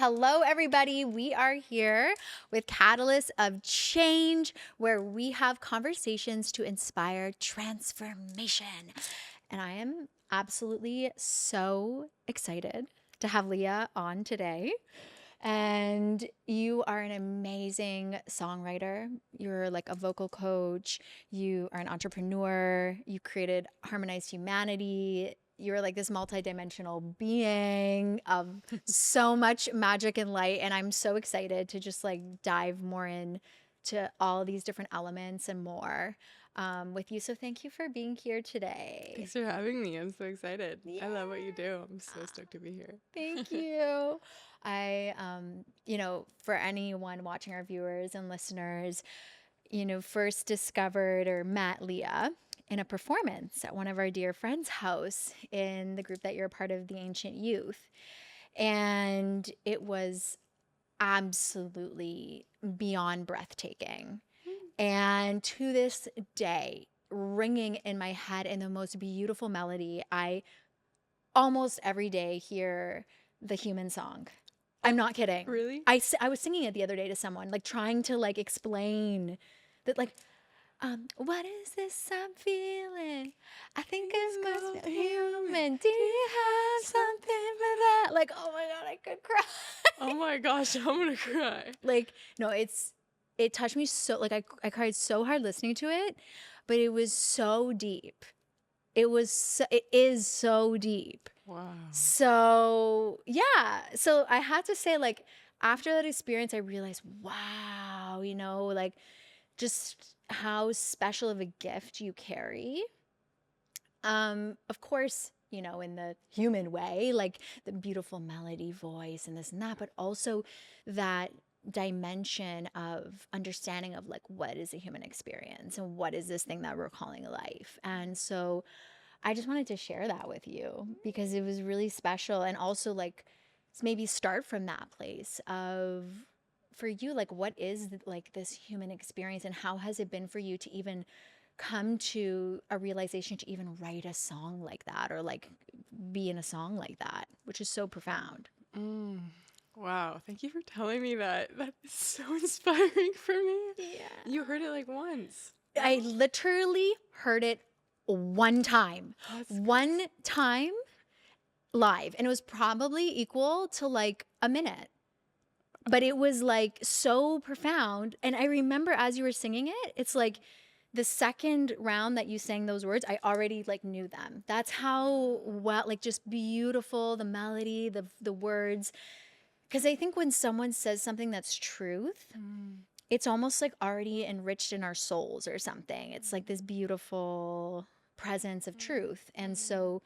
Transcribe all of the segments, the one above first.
Hello, everybody. We are here with Catalyst of Change, where we have conversations to inspire transformation. And I am absolutely so excited to have Leah on today. And you are an amazing songwriter. You're like a vocal coach. You are an entrepreneur. You created Harmonized Humanity. You're like this multidimensional being of so much magic and light. And I'm so excited to just like dive more in to all these different elements and more with you. So thank you for being here today. Thanks for having me. I'm so excited. Yeah. I love what you do. I'm so stoked to be here. Thank you. I, for anyone watching our viewers and listeners, first discovered or met Leah in a performance at one of our dear friends' house in the group that you're a part of, the Ancient Youth. And it was absolutely beyond breathtaking. And to this day, ringing in my head in the most beautiful melody, I almost every day hear the human song. I'm not kidding. Really? I was singing it the other day to someone, like trying to like explain that like, what is this I'm feeling? I think it must be human. Do you have something for that? Like, oh my God, I could cry. Oh my gosh, I'm gonna cry. Like, no, it touched me so, like I cried so hard listening to it, but it was so deep. It is so deep. Wow. So, yeah. So I had to say, like, after that experience, I realized, wow, like just how special of a gift you carry. Of course, in the human way, like the beautiful melody, voice, and this and that, but also that dimension of understanding of like what is a human experience and what is this thing that we're calling life. And so I just wanted to share that with you because it was really special. And also like maybe start from that place of, for you, like what is like this human experience and how has it been for you to even come to a realization to even write a song like that or like be in a song like that, which is so profound. Wow. Thank you for telling me that. That is so inspiring for me. Yeah. You heard it like once. I literally heard it one time. One time live. And it was probably equal to like a minute. But it was like so profound. And I remember as you were singing it, it's like the second round that you sang those words, I already like knew them. That's how well, like just beautiful, the melody, the words. Because I think when someone says something that's truth, it's almost like already enriched in our souls or something. It's like this beautiful presence of truth. And so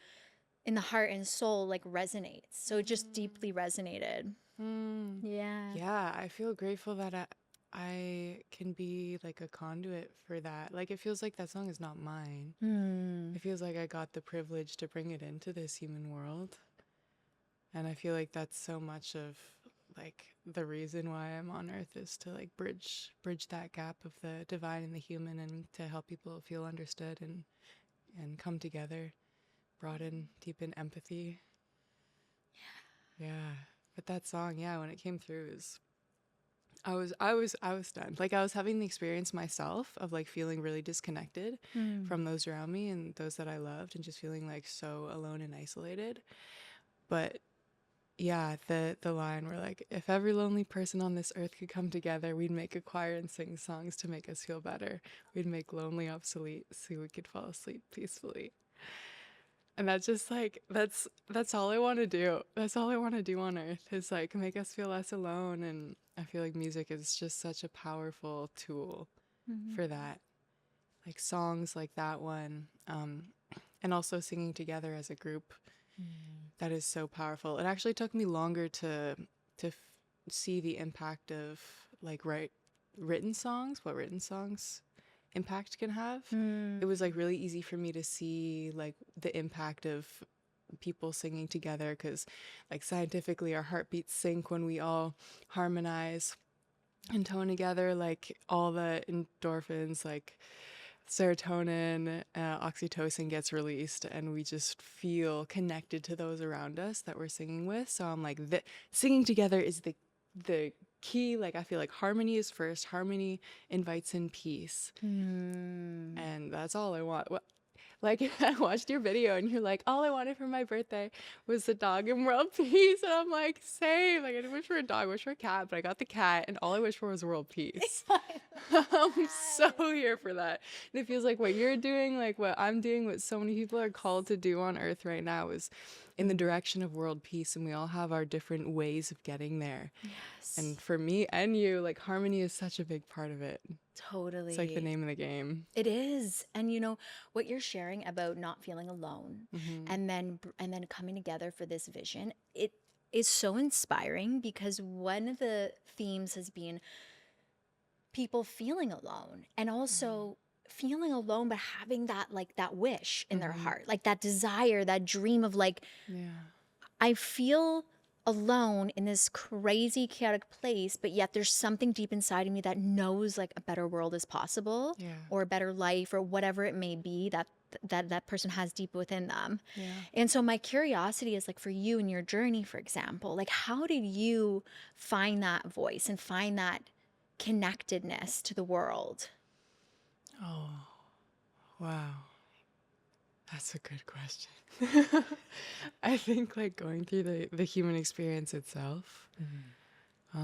in the heart and soul, like resonates. So it just deeply resonated. Yeah. Yeah, I feel grateful that I can be like a conduit for that. Like it feels like that song is not mine. It feels like I got the privilege to bring it into this human world. And I feel like that's so much of like the reason why I'm on earth is to like bridge that gap of the divine and the human and to help people feel understood and come together, broaden, deepen empathy. Yeah. But that song, yeah, when it came through is I was stunned. Like I was having the experience myself of like feeling really disconnected from those around me and those that I loved and just feeling like so alone and isolated. But yeah, the line where like if every lonely person on this earth could come together, we'd make a choir and sing songs to make us feel better. We'd make lonely obsolete so we could fall asleep peacefully. And that's just like that's all I want to do. That's all I want to do on earth is like make us feel less alone, and I feel like music is just such a powerful tool for that. Like songs like that one, and also singing together as a group, that is so powerful. It actually took me longer to see the impact of like written songs, what written songs impact can have. It was like really easy for me to see like the impact of people singing together because like scientifically our heartbeats sync when we all harmonize and tone together, like all the endorphins like serotonin, oxytocin gets released, and we just feel connected to those around us that we're singing with. So I'm like, singing together is the key. Like, I feel like harmony is first. Harmony invites in peace, and that's all I want. Like, I watched your video and you're like, all I wanted for my birthday was a dog and world peace. And I'm like, same. Like, I didn't wish for a dog, I wished for a cat, but I got the cat and all I wished for was world peace. I'm so here for that. And it feels like what you're doing, like what I'm doing, what so many people are called to do on earth right now is in the direction of world peace. And we all have our different ways of getting there. Yes. And for me and you, like, harmony is such a big part of it. Totally. It's like the name of the game. It is. And you know what you're sharing about not feeling alone and then coming together for this vision, it is so inspiring because one of the themes has been people feeling alone and also feeling alone but having that like that wish in their heart, like that desire, that dream of like, I feel alone in this crazy chaotic place, but yet there's something deep inside of me that knows like a better world is possible or a better life or whatever it may be that person has deep within them. And so my curiosity is like, for you in your journey, for example, like how did you find that voice and find that connectedness to the world? Oh, wow. That's a good question. I think like going through the human experience itself, I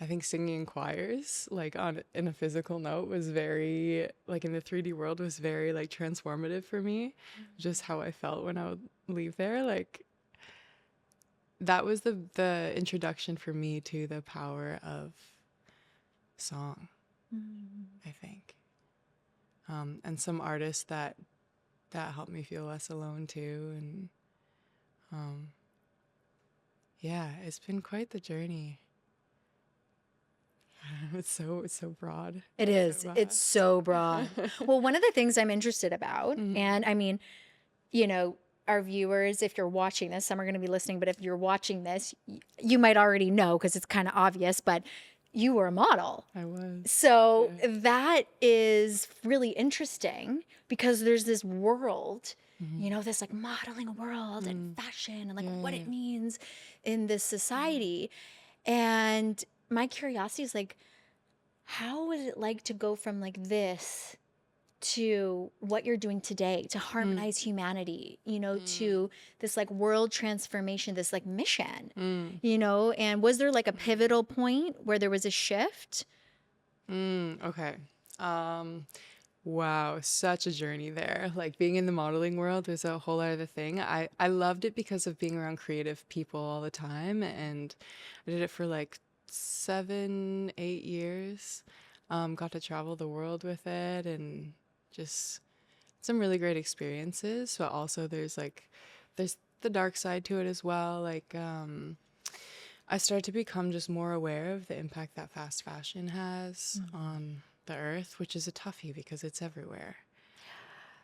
think singing in choirs, like in a physical note, was very, like in the 3D world, was very like transformative for me. Just how I felt when I would leave there. Like that was the introduction for me to the power of song, I think. And some artists that helped me feel less alone too. And yeah, it's been quite the journey. It's so broad. It is. It's so broad. Well, one of the things I'm interested about, and I mean, you know, our viewers, if you're watching this, some are going to be listening, but if you're watching this, you might already know because it's kind of obvious, but you were a model. I was. So that is really interesting because there's this world, you know, this like modeling world and fashion and like what it means in this society. And my curiosity is like, how was it like to go from like this to what you're doing today, to harmonize humanity, you know, to this like world transformation, this like mission, you know? And was there like a pivotal point where there was a shift? Okay. Wow, such a journey there. Like being in the modeling world was a whole other thing. I loved it because of being around creative people all the time, and I did it for like 7, 8 years. Got to travel the world with it and just some really great experiences. But also there's the dark side to it as well. Like I started to become just more aware of the impact that fast fashion has on the earth, which is a toughie because it's everywhere.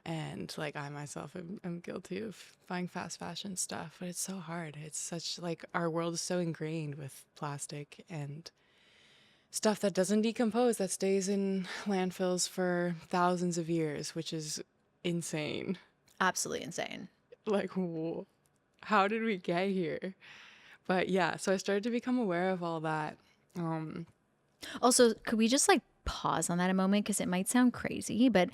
And like I myself am guilty of buying fast fashion stuff, but it's so hard. It's such like our world is so ingrained with plastic and stuff that doesn't decompose, that stays in landfills for thousands of years, which is insane. Absolutely insane. Like, how did we get here? But yeah, so I started to become aware of all that. Also, could we just like pause on that a moment? Because it might sound crazy, but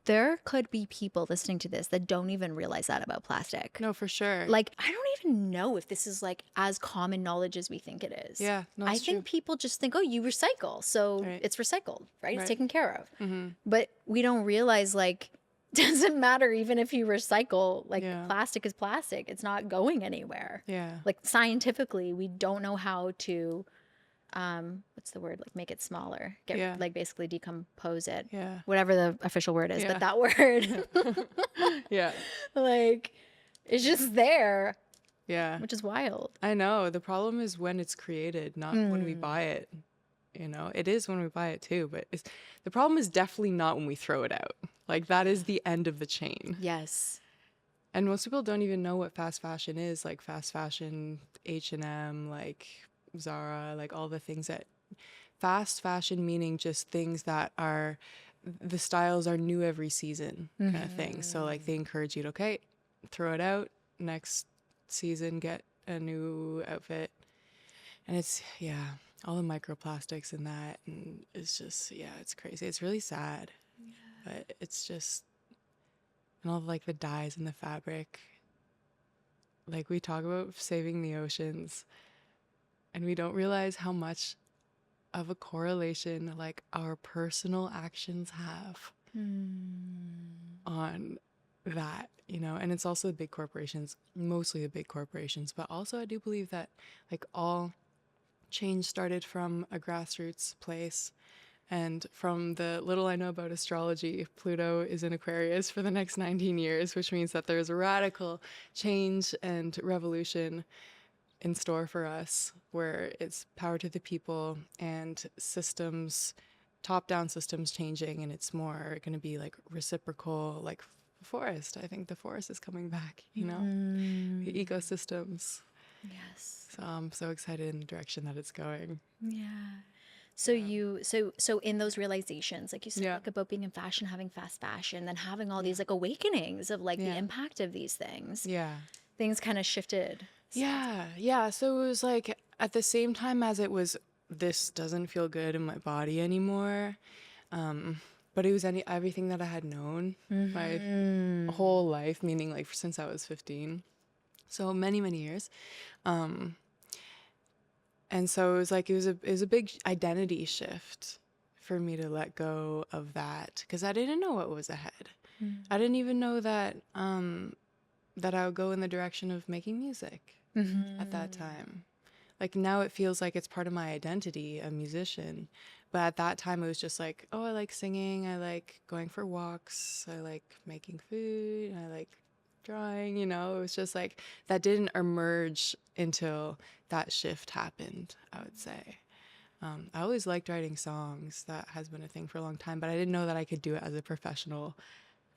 there could be people listening to this that don't even realize that about plastic. No, for sure. Like, I don't even know if this is like as common knowledge as we think it is. Yeah, no, I it's think true. people just think, oh, you recycle, so it's recycled, right? It's taken care of. But we don't realize like, doesn't matter even if you recycle, like plastic is plastic. It's not going anywhere. Yeah. Like scientifically, we don't know how to what's the word, like make it smaller, get like basically decompose it, whatever the official word is, but that word like it's just there, which is wild. I know, the problem is when it's created, not when we buy it. You know, it is when we buy it too, but the problem is definitely not when we throw it out. Like that is the end of the chain. Yes. And most people don't even know what fast fashion is. Like fast fashion, H&M, like Zara, like all the things that fast fashion meaning just things that are, the styles are new every season kind of thing. So like they encourage you to, okay, throw it out, next season get a new outfit. And it's, yeah, all the microplastics in that, and it's just, yeah, it's crazy. It's really sad, but it's just, and all like the dyes in the fabric. Like we talk about saving the oceans, and we don't realize how much of a correlation like our personal actions have on that, you know. And it's also the big corporations, mostly the big corporations, but also I do believe that like all change started from a grassroots place. And from the little I know about astrology, Pluto is in Aquarius for the next 19 years, which means that there's a radical change and revolution in store for us, where it's power to the people and systems, top-down systems changing, and it's more going to be like reciprocal, like forest. I think the forest is coming back, you know, the ecosystems. Yes. So I'm so excited in the direction that it's going. Yeah. So so in those realizations, like you said, Yeah. like about being in fashion, having fast fashion, then having all these like awakenings of like the Yeah. impact of these things. Yeah. Things kind of shifted. Yeah. So it was like at the same time as it was, this doesn't feel good in my body anymore. But it was everything that I had known my whole life, meaning like since I was 15. So many, many years. And so it was like, it was a big identity shift for me to let go of that, because I didn't know what was ahead. I didn't even know that that I would go in the direction of making music at that time. Like now it feels like it's part of my identity, a musician. But at that time it was just like, oh, I like singing, I like going for walks, I like making food, I like drawing, you know. It was just like that didn't emerge until that shift happened, I would say. I always liked writing songs. That has been a thing for a long time, but I didn't know that I could do it as a professional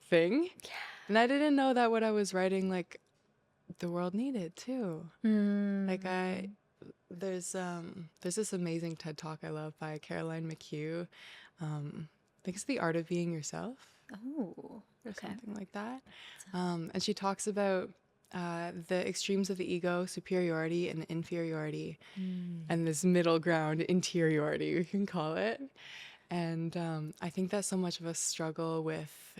thing. Yeah. And I didn't know that what I was writing, like, the world needed too. Like there's this amazing TED Talk I love by Caroline McHugh. I think it's The Art of Being Yourself. Oh, Or something like that. And she talks about the extremes of the ego, superiority and inferiority, and this middle ground, interiority, we can call it. And I think that so much of us struggle with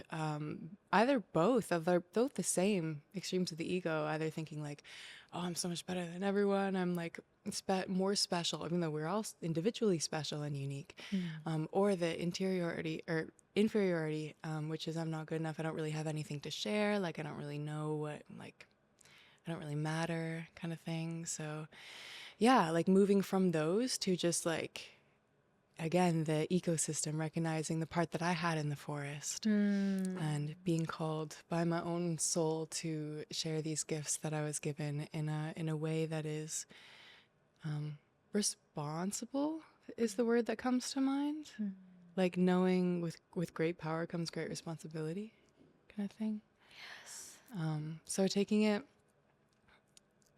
either both, they're both the same extremes of the ego, either thinking like, oh, I'm so much better than everyone, I'm like more special, even though we're all individually special and unique, or the interiority or inferiority, which is I'm not good enough, I don't really have anything to share, like I don't really know what, like I don't really matter kind of thing. So yeah, like moving from those to just like, again, the ecosystem, recognizing the part that I had in the forest and being called by my own soul to share these gifts that I was given in a way that is responsible is the word that comes to mind. Like knowing with great power comes great responsibility kind of thing. yes. So taking it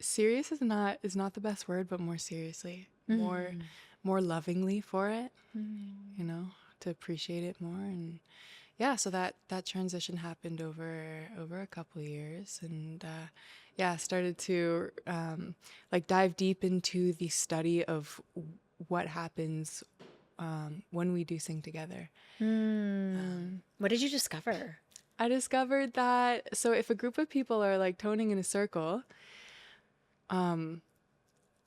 serious is not the best word, but more seriously, more lovingly for it, you know, to appreciate it more. And yeah, so that transition happened over a couple of years, and started to like dive deep into the study of what happens when we do sing together. What did you discover? I discovered that, so if a group of people are like toning in a circle, And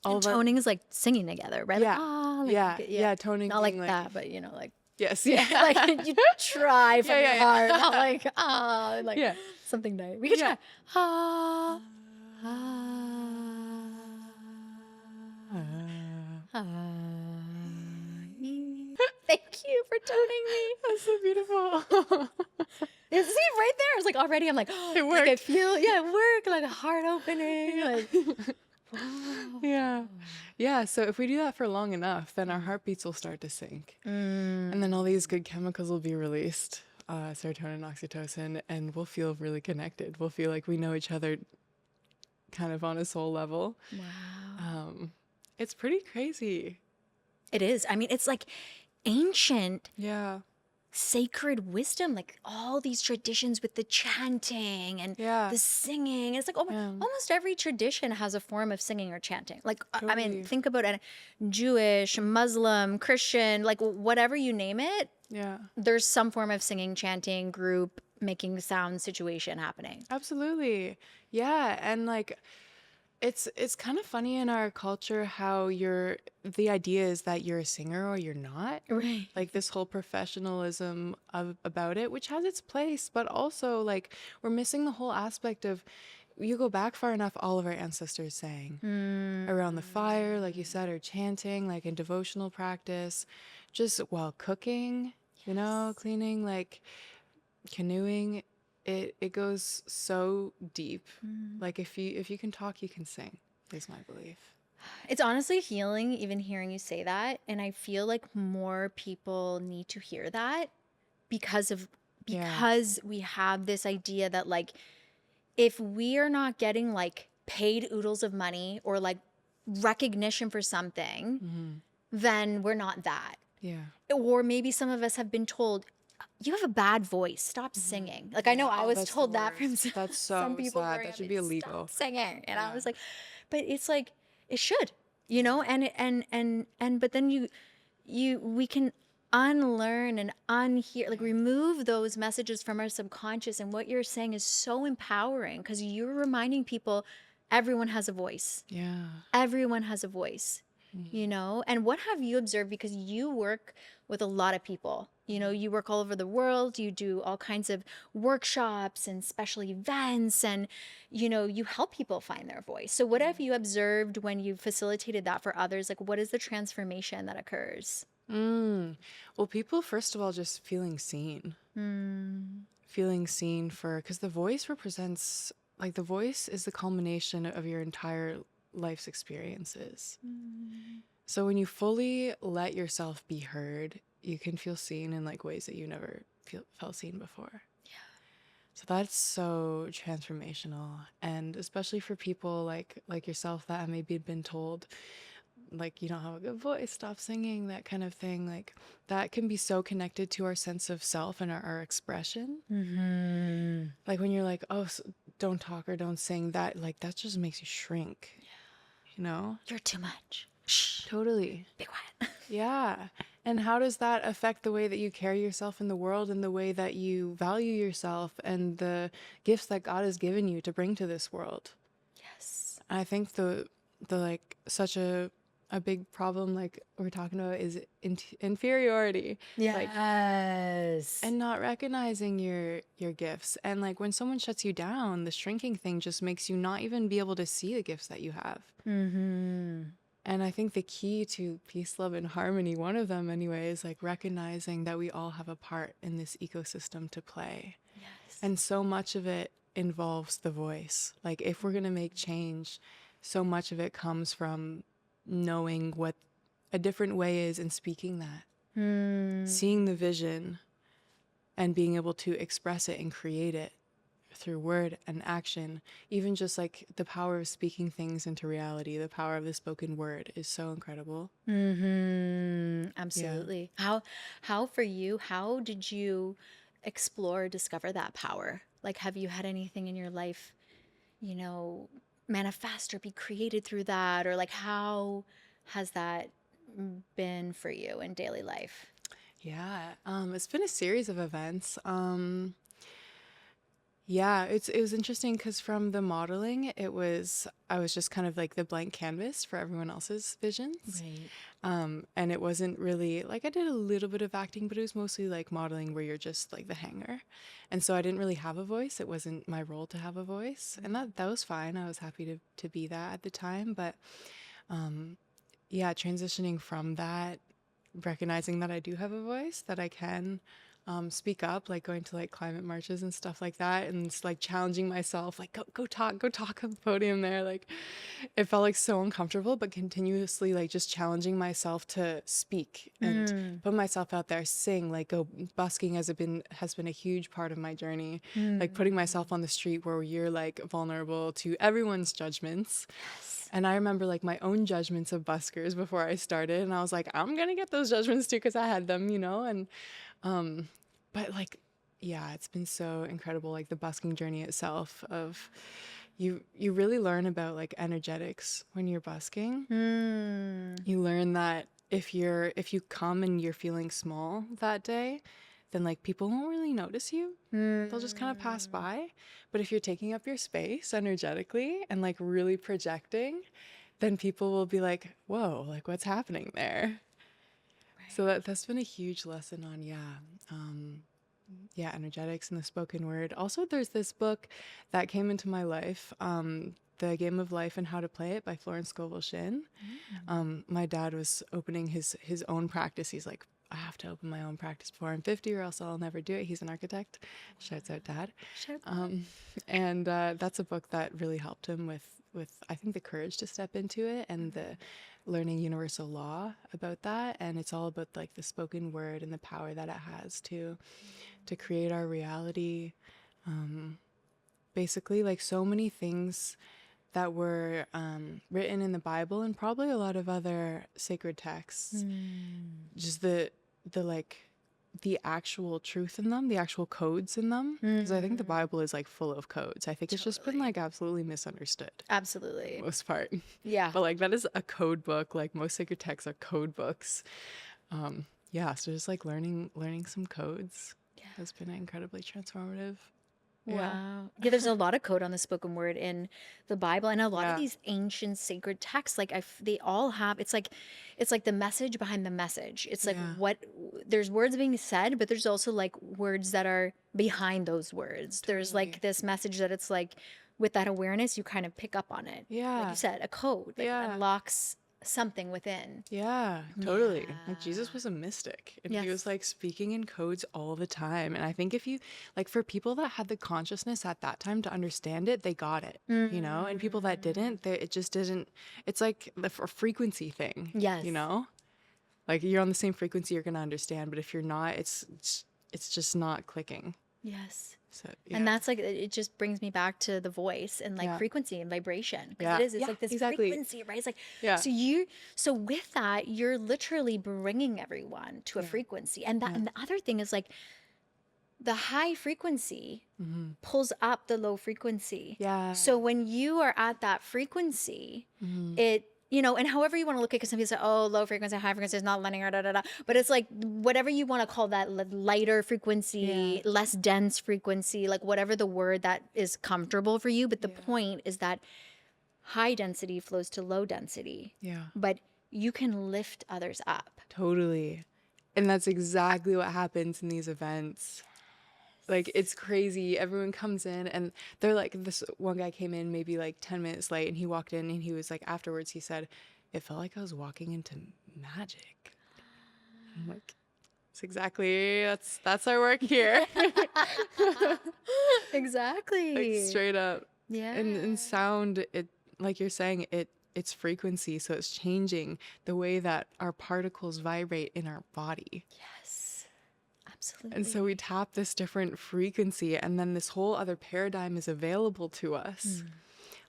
toning is like singing together, right? Yeah. Like, Yeah, toning not like being like that, but you know, like yes, like you try from your heart, not like like Yeah. something nice. We could Yeah. try Thank you for toning me. That's so beautiful. See right there. It's like already I'm like, It like I worked. feel it worked, like a heart opening. Like wow. Yeah, so if we do that for long enough, then our heartbeats will start to sync. And then all these good chemicals will be released, serotonin, oxytocin, and we'll feel really connected. We'll feel like we know each other kind of on a soul level. Wow. It's pretty crazy. It is. I mean, it's like ancient Yeah. sacred wisdom, like all these traditions with the chanting and Yeah. the singing. It's like Yeah. almost every tradition has a form of singing or chanting. Like, I mean, Totally. think about it: Jewish, Muslim, Christian, like whatever you name it, Yeah. there's some form of singing, chanting, group, making sound situation happening. Absolutely. Yeah. And like, it's kind of funny in our culture how the idea is that you're a singer or you're not. Right. Like this whole professionalism about it, which has its place, but also like we're missing the whole aspect of, you go back far enough, all of our ancestors sang around the fire, like you said, or chanting, like in devotional practice, just while cooking, cleaning, like canoeing. It goes so deep. Like if you can talk, you can sing, is my belief. It's honestly healing even hearing you say that, and I feel like more people need to hear that because of Yeah. because we have this idea that like if we are not getting like paid oodles of money or like recognition for something, then we're not that. Yeah. Or maybe some of us have been told, you have a bad voice, stop singing. Like I know Yeah. I Oh, was that's the told that from worst. That's some so people sad. growing That up. should be It's, stop illegal. singing. And I Yeah. was like, but it's like it should, you know, and but then we can unlearn and unhear, like remove those messages from our subconscious. And what you're saying is so empowering because you're reminding people everyone has a voice. Yeah. Everyone has a voice, you know? And what have you observed? Because you work with a lot of people, you know, you work all over the world, you do all kinds of workshops and special events, and, you know, you help people find their voice. So, what have you observed when you facilitated that for others? Like, what is the transformation that occurs? Well, people, first of all, just feeling seen. Feeling seen because the voice represents, like, the voice is the culmination of your entire life's experiences. So when you fully let yourself be heard, you can feel seen in like ways that you never felt seen before. So that's so transformational, and especially for people like yourself that have maybe been told like you don't have a good voice, stop singing, that kind of thing. Like that can be so connected to our sense of self and our expression. Like when you're like, oh, don't talk or don't sing, that like that just makes you shrink. You know? You're too much. Shh. Totally. Be quiet. Yeah. And how does that affect the way that you carry yourself in the world and the way that you value yourself and the gifts that God has given you to bring to this world? Yes. I think the like such a big problem like we're talking about is inferiority. Like, Yes. and not recognizing your gifts. And like when someone shuts you down, the shrinking thing just makes you not even be able to see the gifts that you have. And I think the key to peace, love, and harmony, one of them anyway, is like recognizing that we all have a part in this ecosystem to play. Yes. And so much of it involves the voice. Like if we're going to make change, so much of it comes from knowing what a different way is and speaking that. Seeing the vision and being able to express it and create it through word and action. Even just like the power of speaking things into reality, the power of the spoken word is so incredible. Absolutely. How for you, how did you explore, discover that power? Like, have you had anything in your life, you know, manifest or be created through that? Or like, how has that been for you in daily life? Yeah, it's been a series of events. Yeah, it was interesting because from the modeling, I was just kind of like the blank canvas for everyone else's visions. Right. And it wasn't really like I did a little bit of acting, but it was mostly like modeling where you're just like the hanger. And so I didn't really have a voice. It wasn't my role to have a voice. And that was fine. I was happy to be that at the time. But yeah, transitioning from that, recognizing that I do have a voice, that I can speak up, like going to like climate marches and stuff like that, and it's like challenging myself, like go talk on the podium there. Like it felt like so uncomfortable, but continuously like just challenging myself to speak and put myself out there, sing, like go busking has been a huge part of my journey. Like putting myself on the street where you're like vulnerable to everyone's judgments. And I remember like my own judgments of buskers before I started, and I was like, I'm gonna get those judgments too because I had them, you know. And but like, yeah, it's been so incredible, like the busking journey itself. Of you really learn about like energetics when you're busking. You learn that if you come and you're feeling small that day, then like people won't really notice you. They'll just kind of pass by. But if you're taking up your space energetically and like really projecting, then people will be like, whoa, like what's happening there? So that's been a huge lesson on, energetics and the spoken word. Also, there's this book that came into my life, The Game of Life and How to Play It by Florence Scovel Shinn. My dad was opening his own practice. He's like, I have to open my own practice before I'm 50 or else I'll never do it. He's an architect. Shouts out, Dad. And that's a book that really helped him with I think the courage to step into it and the learning universal law about that. And it's all about like the spoken word and the power that it has to create our reality. Basically, like so many things that were written in the Bible and probably a lot of other sacred texts. Just the like the actual truth in them, the actual codes in them. Because I think the Bible is like full of codes. I think it's just been like absolutely misunderstood. Absolutely. For the most part. Yeah. But like that is a code book. Like most sacred texts are code books. So just like learning some codes has been incredibly transformative. Wow. Yeah, there's a lot of code on the spoken word in the Bible, and a lot of these ancient sacred texts, like they all have, it's like the message behind the message. It's like there's words being said, but there's also like words that are behind those words. Totally. There's like this message that it's like with that awareness, you kind of pick up on it. Yeah. Like you said, a code, like it unlocks something within. Yeah, totally. Like Jesus was a mystic and he was like speaking in codes all the time. And I think if you like for people that had the consciousness at that time to understand it, they got it, you know, and people that didn't, it just didn't. It's like a frequency thing. You know, like you're on the same frequency, you're going to understand. But if you're not, it's just not clicking. So, and that's like, it just brings me back to the voice and like frequency and vibration. Because it's like this frequency, right? It's like, so with that, you're literally bringing everyone to a frequency. And that, and the other thing is like the high frequency pulls up the low frequency. So when you are at that frequency, it, you know, and however you want to look at it, because some people say, oh, low frequency, high frequency is not linear, da, da, da. But it's like whatever you want to call that, lighter frequency, less dense frequency, like whatever the word that is comfortable for you. But the point is that high density flows to low density. But you can lift others up. Totally. And that's exactly what happens in these events. Like, it's crazy. Everyone comes in and they're like, this one guy came in maybe like 10 minutes late and he walked in and he was like, afterwards, he said, it felt like I was walking into magic. I'm like, that's our work here. Exactly. Like, straight up. And sound, it, like you're saying, it's frequency. So it's changing the way that our particles vibrate in our body. Absolutely. And so we tap this different frequency and then this whole other paradigm is available to us.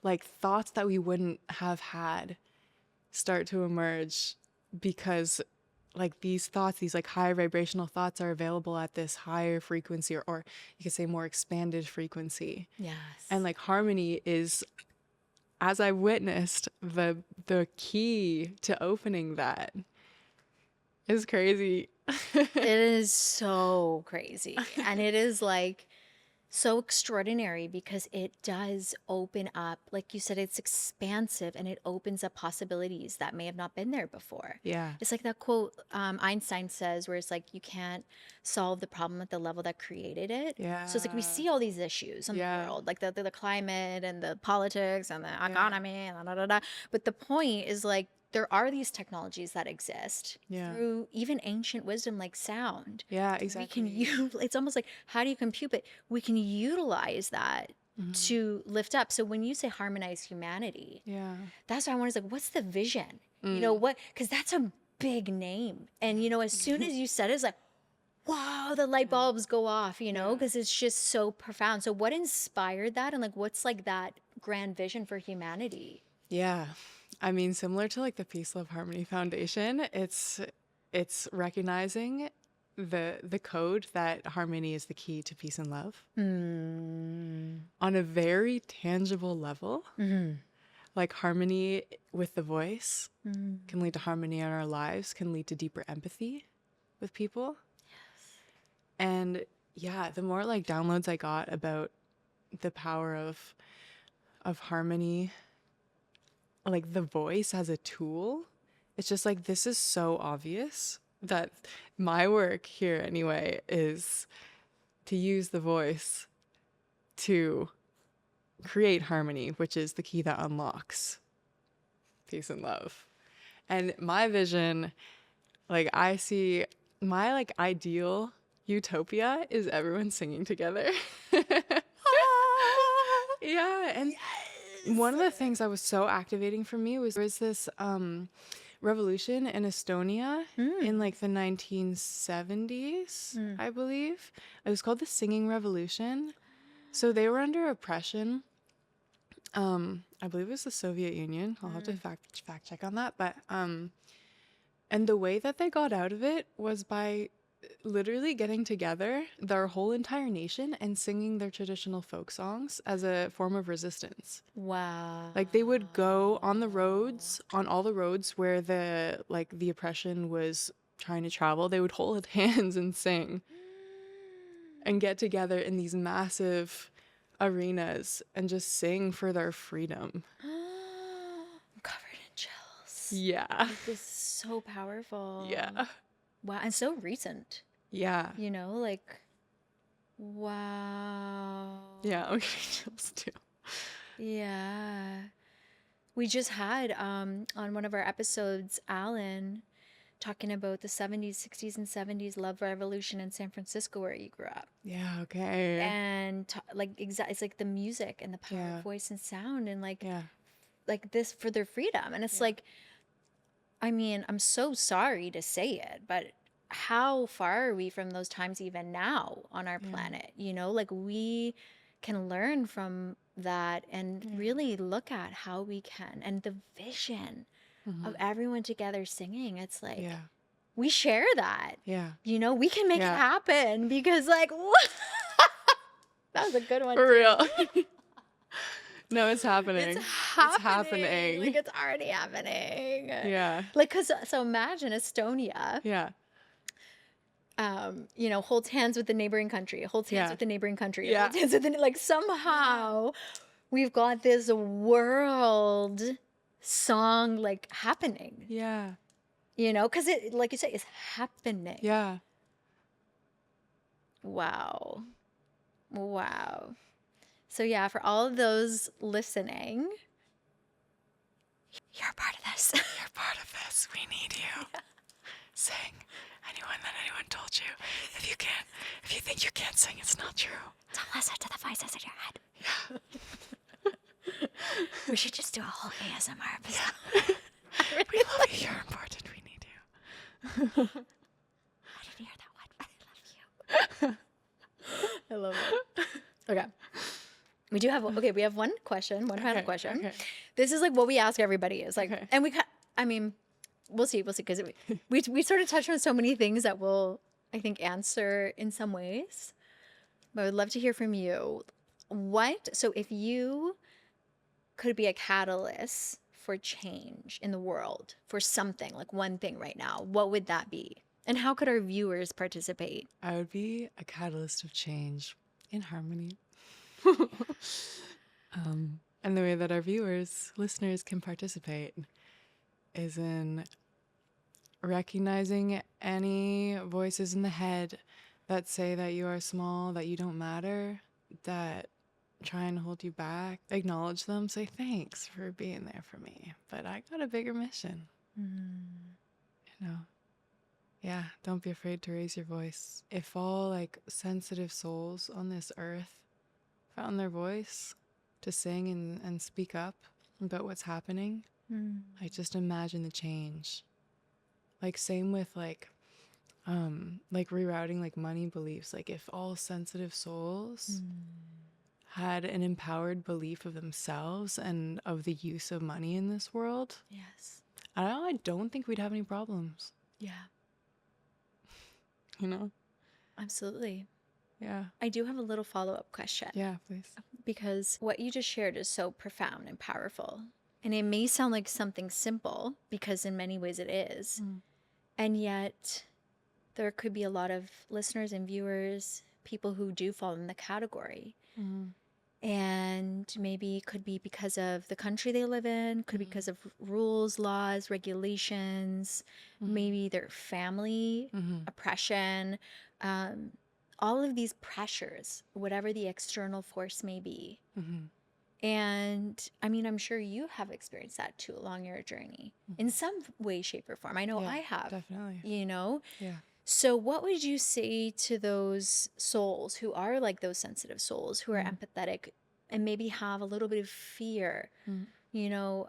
Like thoughts that we wouldn't have had start to emerge because like these thoughts, these like high vibrational thoughts are available at this higher frequency or you could say more expanded frequency. And like harmony is, as I witnessed, the key to opening that. It's crazy. It is so crazy. And it is like so extraordinary because it does open up, like you said, it's expansive and it opens up possibilities that may have not been there before. It's like that quote Einstein says where it's like you can't solve the problem at the level that created it. So it's like we see all these issues in the world, like the climate and the politics and the economy and da, da, da. But the point is like there are these technologies that exist through even ancient wisdom like sound. Exactly. We can it's almost like, how do you compute? But we can utilize that to lift up. So when you say harmonized humanity, that's what I want is like, what's the vision? You know what? Because that's a big name. And, you know, as soon as you said it, it's like, wow, the light bulbs go off, you know, because it's just so profound. So what inspired that? And like, what's like that grand vision for humanity? Yeah. I mean, similar to like the Peace Love Harmony Foundation, it's recognizing the code that harmony is the key to peace and love on a very tangible level. Like harmony with the voice can lead to harmony in our lives, can lead to deeper empathy with people. And yeah, the more like downloads I got about the power of harmony, like the voice as a tool, it's just like this is so obvious that my work here anyway is to use the voice to create harmony, which is the key that unlocks peace and love. And my vision, like I see my like ideal utopia is everyone singing together. Yeah, and one of the things that was so activating for me was there was this revolution in Estonia in like the 1970s, I believe. It was called the Singing Revolution. So they were under oppression. I believe it was the Soviet Union. I'll have to fact check on that. But and the way that they got out of it was by literally getting together, their whole entire nation, and singing their traditional folk songs as a form of resistance. Wow. Like they would go on the roads, on all the roads where the oppression was trying to travel. They would hold hands and sing and get together in these massive arenas and just sing for their freedom. I'm covered in chills. Yeah. This is so powerful. Yeah. Wow. And so recent. Yeah. You know, like, wow. Yeah, I'm getting chills too. Yeah. We just had on one of our episodes, Alan talking about the 70s, 60s, and 70s love revolution in San Francisco where you grew up. Yeah, okay. And it's like the music and the power of voice and sound and like this for their freedom. And it's like, I mean, I'm so sorry to say it, but how far are we from those times even now on our planet? You know, like we can learn from that and really look at how we can, and the vision of everyone together singing. It's like we share that. Yeah. You know, we can make it happen because like that was a good one. For real. No, it's happening. It's happening. It's happening. Like it's already happening. Yeah. Like so imagine Estonia. Yeah. You know, holds hands with the neighboring country, holds hands with the neighboring country, Yeah. holds hands with like somehow we've got this world song like happening. Yeah. You know, because it, like you say, is happening. Yeah. Wow. Wow. So yeah, for all of those listening, you're a part of this. You're part of this. We need you. Yeah. Sing. Anyone told you. If you think you can't sing, it's not true. Don't listen to the voices in your head. Yeah. We should just do a whole ASMR episode. Yeah. We love you. You're important. We need you. I didn't hear that one. I love it. Okay. We have one question, one final question. Okay. This is like what we ask everybody is like, and I mean, we'll see, because we sort of touched on so many things that we'll, I think, answer in some ways. But I would love to hear from you. So if you could be a catalyst for change in the world, for something, like one thing right now, what would that be? And how could our viewers participate? I would be a catalyst of change in harmony. And the way that our listeners can participate is in recognizing any voices in the head that say that you are small, that you don't matter, that try and hold you back. Acknowledge them, say thanks for being there for me, but I got a bigger mission. You know? Yeah, don't be afraid to raise your voice. If all like sensitive souls on this earth found their voice to sing and speak up about what's happening, I just imagine the change. Like same with like rerouting like money beliefs. Like if all sensitive souls had an empowered belief of themselves and of the use of money in this world, Yes. I don't think we'd have any problems, Yeah, you know? absolutely. Yeah. I do have a little follow-up question Yeah, please. because what you just shared is so profound and powerful. And it may sound like something simple because in many ways it is. And yet there could be a lot of listeners and viewers, people who do fall in the category. And maybe it could be because of the country they live in, could be because of rules, laws, regulations, maybe their family, oppression, all of these pressures, whatever the external force may be. And I mean, I'm sure you have experienced that too along your journey in some way, shape, or form. I know Yeah, I have, definitely. you know? Yeah. So, what would you say to those souls who are like those sensitive souls, who are empathetic and maybe have a little bit of fear? You know,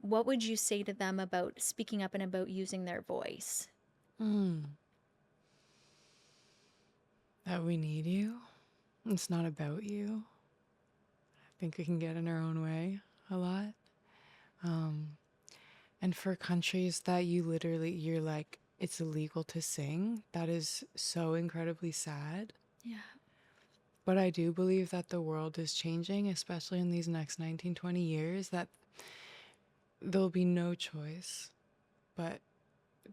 what would you say to them about speaking up and about using their voice? That we need you. It's not about you. I think we can get in our own way a lot. And for countries that you're like, it's illegal to sing, that is so incredibly sad. Yeah. But I do believe that the world is changing, especially in these next 19, 20 years, that there'll be no choice but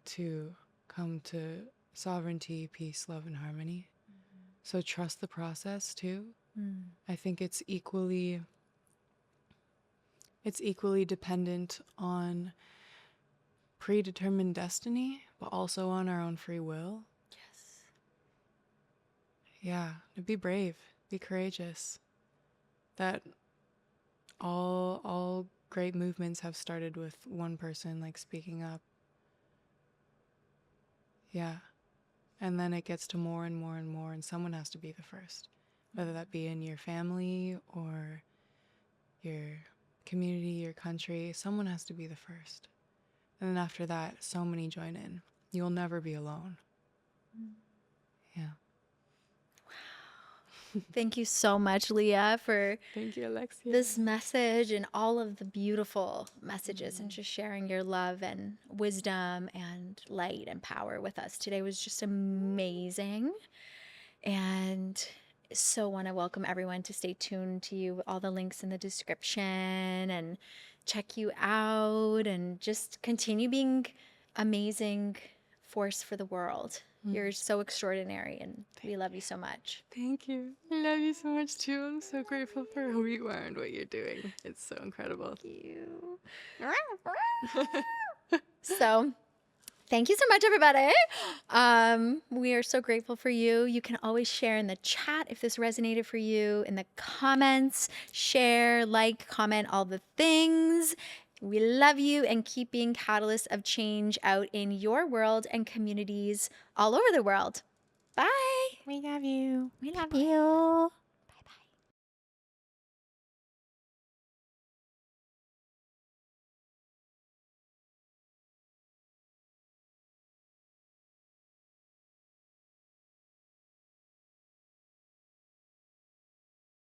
to come to sovereignty, peace, love, and harmony. So trust the process too. I think it's equally dependent on predetermined destiny, but also on our own free will. Yes. Yeah, be brave, be courageous. That all great movements have started with one person like speaking up. Yeah. And then it gets to more and more and more, and someone has to be the first. Whether that be in your family or your community, your country, someone has to be the first. And then after that, so many join in. You'll never be alone. Yeah. Thank you so much, Leah, for Thank you, Alexia. this message and all of the beautiful messages and just sharing your love and wisdom and light and power with us today was just amazing. And so want to welcome everyone to stay tuned to you. All the links in the description and check you out and just continue being amazing force for the world. You're so extraordinary and we love you so much. Thank you. I love you so much too. I'm so grateful for who you are and what you're doing. It's so incredible. Thank you. So thank you so much, everybody. We are so grateful for you. You can always share in the chat if this resonated for you, in the comments, share, like, comment, all the things. We love you and keep being catalysts of change out in your world and communities all over the world. Bye. We love you. We love you.